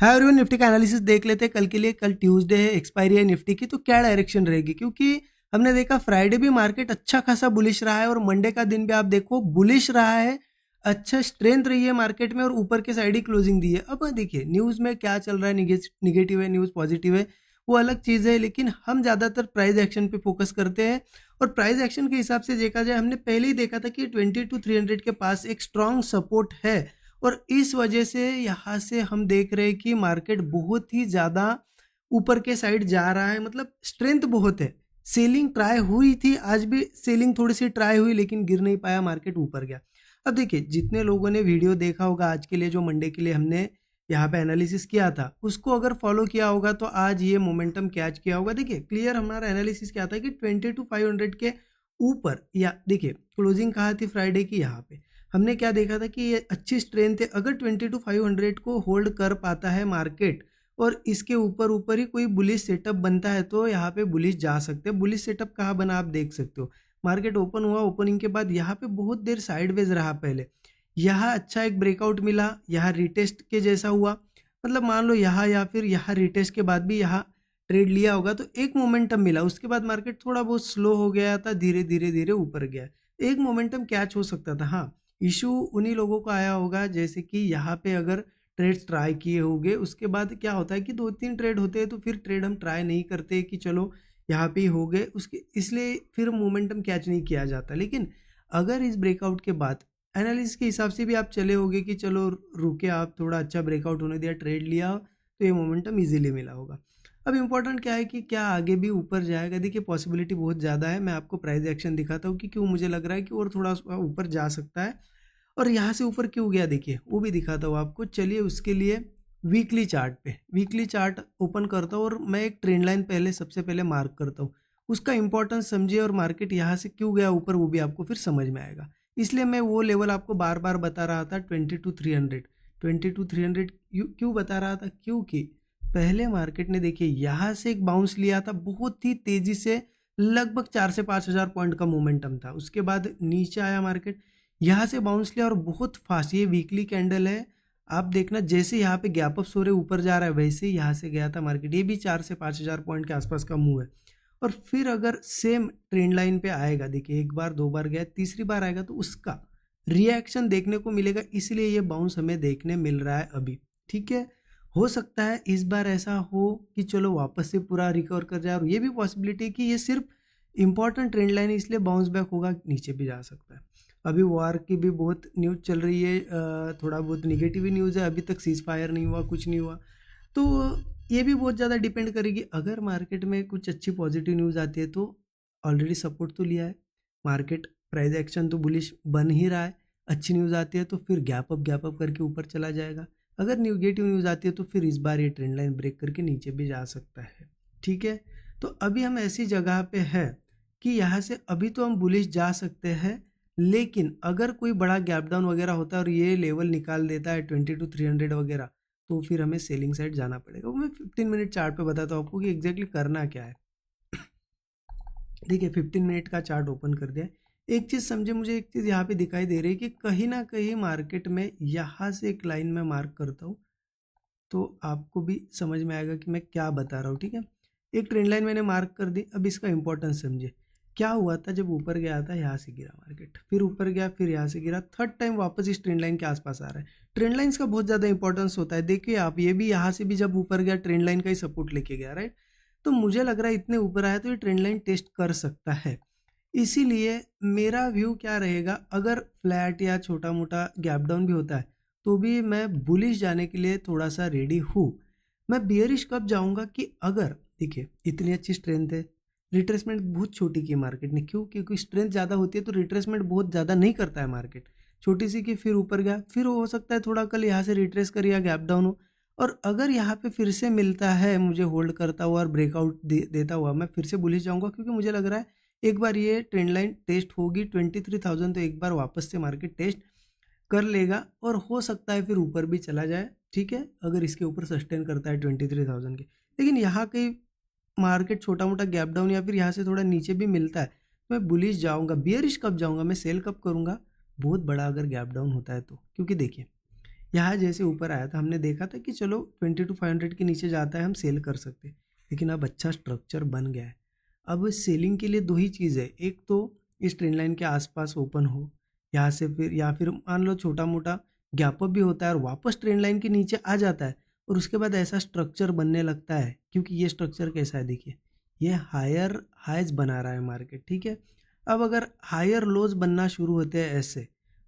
Hi everyone, Nifty का analysis देख लेते हैं कल के लिए। कल ट्यूसडे है, एक्सपायरी है निफ्टी की, तो क्या डायरेक्शन रहेगी? क्योंकि हमने देखा फ्राइडे भी मार्केट अच्छा खासा बुलिश रहा है और मंडे का दिन भी आप देखो बुलिश रहा है। अच्छा स्ट्रेंथ रही है मार्केट में और ऊपर के साइड ही क्लोजिंग दी है। अब देखिए न्यूज़ में क्या चल रहा है, निगेटिव है न्यूज़, पॉजिटिव है, वो अलग चीज़ है, लेकिन हम ज़्यादातर प्राइस एक्शन पे फोकस करते हैं। और प्राइस एक्शन के हिसाब से देखा जाए, हमने पहले ही देखा था कि 22,300 के पास एक स्ट्रॉन्ग सपोर्ट है और इस वजह से यहाँ से हम देख रहे हैं कि मार्केट बहुत ही ज़्यादा ऊपर के साइड जा रहा है, मतलब स्ट्रेंथ बहुत है। सेलिंग ट्राई हुई थी, आज भी सेलिंग थोड़ी सी ट्राई हुई, लेकिन गिर नहीं पाया, मार्केट ऊपर गया। अब देखिए जितने लोगों ने वीडियो देखा होगा आज के लिए, जो मंडे के लिए हमने यहाँ पे एनालिसिस किया था, उसको अगर फॉलो किया होगा तो आज ये मोमेंटम कैच किया होगा। देखिए क्लियर हमारा एनालिसिस क्या था कि 22,500 के ऊपर, या देखिए क्लोजिंग कहाँ थी फ्राइडे की, यहाँ पे हमने क्या देखा था कि ये अच्छी स्ट्रेंथ है। अगर 22,500 को होल्ड कर पाता है मार्केट और इसके ऊपर ऊपर ही कोई बुलिश सेटअप बनता है तो यहाँ पे बुलिश जा सकते हैं। बुलिश सेटअप कहाँ बना आप देख सकते हो, मार्केट ओपन हुआ, ओपनिंग के बाद यहाँ पे बहुत देर साइडवेज रहा। पहले यहाँ अच्छा एक ब्रेकआउट मिला, यहाँ रिटेस्ट के जैसा हुआ, मतलब मान लो यहाँ या फिर यहाँ रिटेस्ट के बाद भी यहाँ ट्रेड लिया होगा तो एक मोमेंटम मिला। उसके बाद मार्केट थोड़ा बहुत स्लो हो गया था, धीरे धीरे धीरे ऊपर गया। एक मोमेंटम कैच हो सकता था। हाँ, इशू उन्हीं लोगों को आया होगा जैसे कि यहाँ पे अगर ट्रेड्स ट्राई किए होंगे, उसके बाद क्या होता है कि 2-3 ट्रेड होते हैं तो फिर ट्रेड हम ट्राई नहीं करते कि चलो यहाँ पे ही हो गए, उसके इसलिए फिर मोमेंटम कैच नहीं किया जाता। लेकिन अगर इस ब्रेकआउट के बाद एनालिसिस के हिसाब से भी आप चले होगे कि चलो रुके, आप थोड़ा अच्छा ब्रेकआउट होने दिया, ट्रेड लिया, तो ये मोमेंटम ईजिली मिला होगा। अब इम्पोर्टेंट क्या है कि क्या आगे भी ऊपर जाएगा? देखिए पॉसिबिलिटी बहुत ज़्यादा है। मैं आपको प्राइस एक्शन दिखाता हूँ कि क्यों मुझे लग रहा है कि और थोड़ा ऊपर जा सकता है। और यहाँ से ऊपर क्यों गया देखिए वो भी दिखाता हूँ आपको। चलिए उसके लिए वीकली चार्ट पे, वीकली चार्ट ओपन करता हूँ और मैं एक ट्रेंड लाइन पहले सबसे पहले मार्क करता हूँ, उसका इंपॉर्टेंस समझिए और मार्केट यहाँ से क्यों गया ऊपर वो भी आपको फिर समझ में आएगा। इसलिए मैं वो लेवल आपको बार बार बता रहा था 22,300। 22,300 क्यों बता रहा था? क्योंकि पहले मार्केट ने देखिए यहाँ से एक बाउंस लिया था बहुत ही तेजी से, लगभग 4 से 5 हज़ार पॉइंट का मोमेंटम था। उसके बाद नीचे आया मार्केट, यहाँ से बाउंस लिया और बहुत फास्ट, ये वीकली कैंडल है, आप देखना जैसे यहाँ पे गैप अप हो रहे ऊपर जा रहा है वैसे ही यहाँ से गया था मार्केट। ये भी 4 से 5 हज़ार पॉइंट के आसपास का मूव है। और फिर अगर सेम ट्रेंड लाइन पे आएगा, देखिए एक बार दो बार गया, तीसरी बार आएगा तो उसका रिएक्शन देखने को मिलेगा। इसलिए ये बाउंस हमें देखने मिल रहा है अभी। ठीक है, हो सकता है इस बार ऐसा हो कि चलो वापस से पूरा रिकवर कर जाए, और ये भी पॉसिबिलिटी कि ये सिर्फ इंपॉर्टेंट ट्रेंड लाइन है इसलिए बाउंस बैक होगा, नीचे भी जा सकता है। अभी वार की भी बहुत न्यूज़ चल रही है, थोड़ा बहुत निगेटिव न्यूज़ है, अभी तक सीज फायर नहीं हुआ, कुछ नहीं हुआ, तो ये भी बहुत ज़्यादा डिपेंड करेगी। अगर मार्केट में कुछ अच्छी पॉजिटिव न्यूज़ आती है तो ऑलरेडी सपोर्ट तो लिया है मार्केट, प्राइस एक्शन तो बुलिश बन ही रहा है। अच्छी न्यूज़ आती है तो फिर गैप अप करके ऊपर चला जाएगा। अगर नेगेटिव न्यूज़ आती है तो फिर इस बार ये ट्रेंड लाइन ब्रेक करके नीचे भी जा सकता है। ठीक है, तो अभी हम ऐसी जगह पे है कि यहाँ से अभी तो हम बुलिश जा सकते हैं, लेकिन अगर कोई बड़ा गैप डाउन वगैरह होता है और ये लेवल निकाल देता है 22,300 वगैरह, तो फिर हमें सेलिंग साइड जाना पड़ेगा। वो मैं 15 मिनट चार्ट पे बताता हूँ आपको कि एग्जैक्टली करना क्या है। देखिए 15 मिनट का चार्ट ओपन कर दिया। एक चीज़ समझे, मुझे एक चीज़ यहाँ पे दिखाई दे रही है कि कहीं ना कहीं मार्केट में यहाँ से एक लाइन में मार्क करता हूँ तो आपको भी समझ में आएगा कि मैं क्या बता रहा हूँ। ठीक है, एक ट्रेंड लाइन मैंने मार्क कर दी। अब इसका इंपॉर्टेंस समझे, क्या हुआ था जब ऊपर गया था, यहाँ से गिरा मार्केट, फिर ऊपर गया, फिर यहाँ से गिरा, थर्ड टाइम वापस इस ट्रेंड लाइन के आसपास आ रहा है। ट्रेंड लाइन्स का बहुत ज़्यादा इंपॉर्टेंस होता है। देखिए आप, ये भी यहाँ से भी जब ऊपर गया ट्रेंड लाइन का ही सपोर्ट लेके गया, राइट? तो मुझे लग रहा है इतने ऊपर आया तो ये ट्रेंड लाइन टेस्ट कर सकता है। इसीलिए मेरा व्यू क्या रहेगा, अगर फ्लैट या छोटा मोटा गैप डाउन भी होता है तो भी मैं बुलिश जाने के लिए थोड़ा सा रेडी हूँ। मैं बियरिश कब जाऊँगा कि अगर देखिए इतनी अच्छी स्ट्रेंथ है, रिट्रेसमेंट बहुत छोटी की मार्केट ने, क्यों? क्योंकि स्ट्रेंथ ज़्यादा होती है तो रिट्रेसमेंट बहुत ज़्यादा नहीं करता है मार्केट, छोटी सी की फिर ऊपर गया, फिर हो सकता है थोड़ा कल यहाँ से रिट्रेस कर या गैप डाउन हो, और अगर यहाँ पे फिर से मिलता है मुझे होल्ड करता हुआ और ब्रेकआउट देता हुआ, मैं फिर से बुलिश जाऊँगा। क्योंकि मुझे लग रहा है एक बार ये ट्रेंड लाइन टेस्ट होगी 23,000 तो एक बार वापस से मार्केट टेस्ट कर लेगा और हो सकता है फिर ऊपर भी चला जाए। ठीक है, अगर इसके ऊपर सस्टेन करता है 23,000 के। लेकिन यहाँ कहीं मार्केट छोटा मोटा गैप डाउन या फिर यहाँ से थोड़ा नीचे भी मिलता है, मैं बुलिश जाऊँगा। बियरिश कब जाऊँगा, मैं सेल कब करूँगा? बहुत बड़ा अगर गैप डाउन होता है तो। क्योंकि देखिए यहाँ जैसे ऊपर आया था हमने देखा था कि चलो 22,500 के नीचे जाता है हम सेल कर सकते, लेकिन अब अच्छा स्ट्रक्चर बन गया है। अब सेलिंग के लिए दो ही चीज़ है, एक तो इस ट्रेंड लाइन के आसपास ओपन हो यहाँ से, फिर या फिर मान लो छोटा मोटा गैप अप भी होता है और वापस ट्रेंड लाइन के नीचे आ जाता है और उसके बाद ऐसा स्ट्रक्चर बनने लगता है। क्योंकि ये स्ट्रक्चर कैसा है देखिए, ये हायर हाइज बना रहा है मार्केट, ठीक है। अब अगर हायर लोज बनना शुरू होते हैं ऐसे,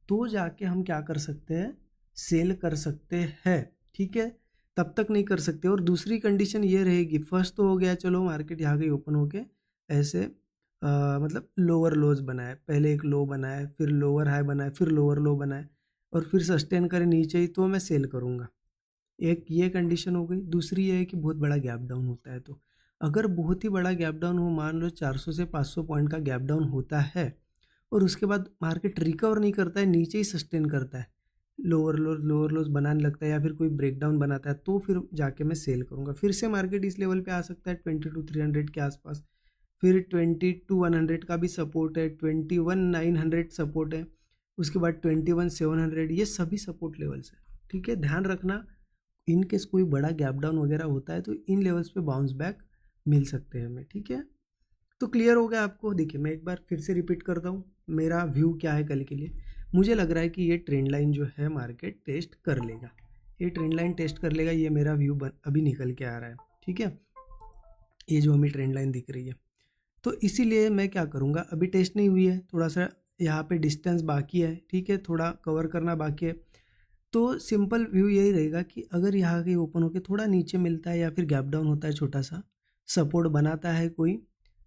तो जाके हम क्या कर सकते हैं, सेल कर सकते हैं, ठीक है। तब तक नहीं कर सकते। और दूसरी कंडीशन ये रहेगी, फर्स्ट तो हो गया चलो मार्केट यहाँ गई ओपन होके ऐसे मतलब लोअर लोज बनाए, पहले एक लो बनाए, फिर लोअर हाई बनाए, फिर लोअर लो बनाए और फिर सस्टेन करे नीचे ही, तो मैं सेल करूँगा। एक ये कंडीशन हो गई। दूसरी ये है कि बहुत बड़ा गैप डाउन होता है, तो अगर बहुत ही बड़ा गैप डाउन हो, मान लो 400 से 500 पॉइंट का गैप डाउन होता है और उसके बाद मार्केट रिकवर नहीं करता है, नीचे ही सस्टेन करता है, लोअर लोज बनाने लगता है या फिर कोई ब्रेकडाउन बनाता है, तो फिर जाके मैं सेल करूँगा। फिर से मार्केट इस लेवल पे आ सकता है 22,300 के आसपास, फिर 22,100 का भी सपोर्ट है, 21,900 सपोर्ट है, उसके बाद 21,700, ये सभी सपोर्ट लेवल्स है, ठीक है। ध्यान रखना, इन केस कोई बड़ा गैप डाउन वगैरह होता है तो इन लेवल्स पे बाउंस बैक मिल सकते हैं हमें, ठीक है। तो क्लियर हो गया आपको। देखिए मैं एक बार फिर से रिपीट करता हूँ, मेरा व्यू क्या है कल के लिए। मुझे लग रहा है कि ये ट्रेंड लाइन जो है मार्केट टेस्ट कर लेगा, ये ट्रेंड लाइन टेस्ट कर लेगा, ये मेरा व्यू अभी निकल के आ रहा है, ठीक है। ये जो हमें ट्रेंड लाइन दिख रही है, तो इसीलिए मैं क्या करूँगा, अभी टेस्ट नहीं हुई है, थोड़ा सा यहाँ पे डिस्टेंस बाकी है, ठीक है, थोड़ा कवर करना बाकी है। तो सिंपल व्यू यही रहेगा कि अगर यहाँ के ओपन होके थोड़ा नीचे मिलता है या फिर गैप डाउन होता है, छोटा सा सपोर्ट बनाता है कोई,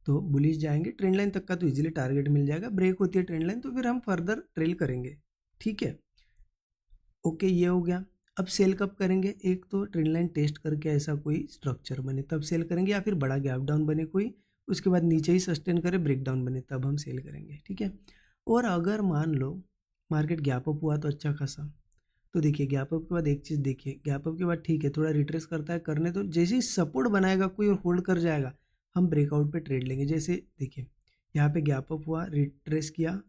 तो बुलिश जाएंगे। ट्रेंड लाइन तक का तो इजीली टारगेट मिल जाएगा। ब्रेक होती है ट्रेंड लाइन तो फिर हम फर्दर ट्रेल करेंगे, ठीक है। ओके, ये हो गया। अब सेल कब करेंगे, एक तो ट्रेंड लाइन टेस्ट करके ऐसा कोई स्ट्रक्चर बने तब सेल करेंगे, या फिर बड़ा गैप डाउन बने कोई, उसके बाद नीचे ही सस्टेन करे, ब्रेक डाउन बने, तब हम सेल करेंगे, ठीक है। और अगर मान लो मार्केट गैप अप हुआ तो अच्छा खासा, तो देखिए गैप अप के बाद एक चीज़ देखिए, गैप अप के बाद ठीक है थोड़ा रिट्रेस करता है, करने तो जैसे ही सपोर्ट बनाएगा कोई और होल्ड कर जाएगा, हम ब्रेकआउट पे ट्रेड लेंगे। जैसे देखिए यहाँ पे गैप अप हुआ, रिट्रेस किया,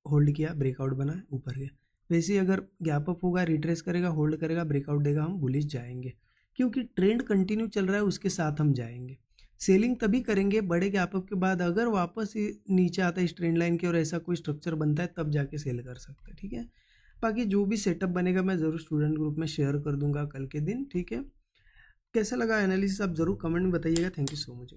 होल्ड किया, ब्रेकआउट बना, ऊपर गया। वैसे ही अगर गैप अप होगा, रिट्रेस करेगा, होल्ड करेगा, ब्रेकआउट देगा, हम बुलिश जाएंगे, क्योंकि ट्रेंड कंटिन्यू चल रहा है, उसके साथ हम जाएंगे। सेलिंग तभी करेंगे बड़े गैप अप के बाद, अगर वापस ये नीचे आता है इस ट्रेंड लाइन के और ऐसा कोई स्ट्रक्चर बनता है, तब जाके सेल कर सकते हैं, ठीक है। बाकी जो भी सेटअप बनेगा मैं ज़रूर स्टूडेंट ग्रुप में शेयर कर दूंगा कल के दिन, ठीक है। कैसा लगा एनालिसिस आप ज़रूर कमेंट में बताइएगा। Thank you so much.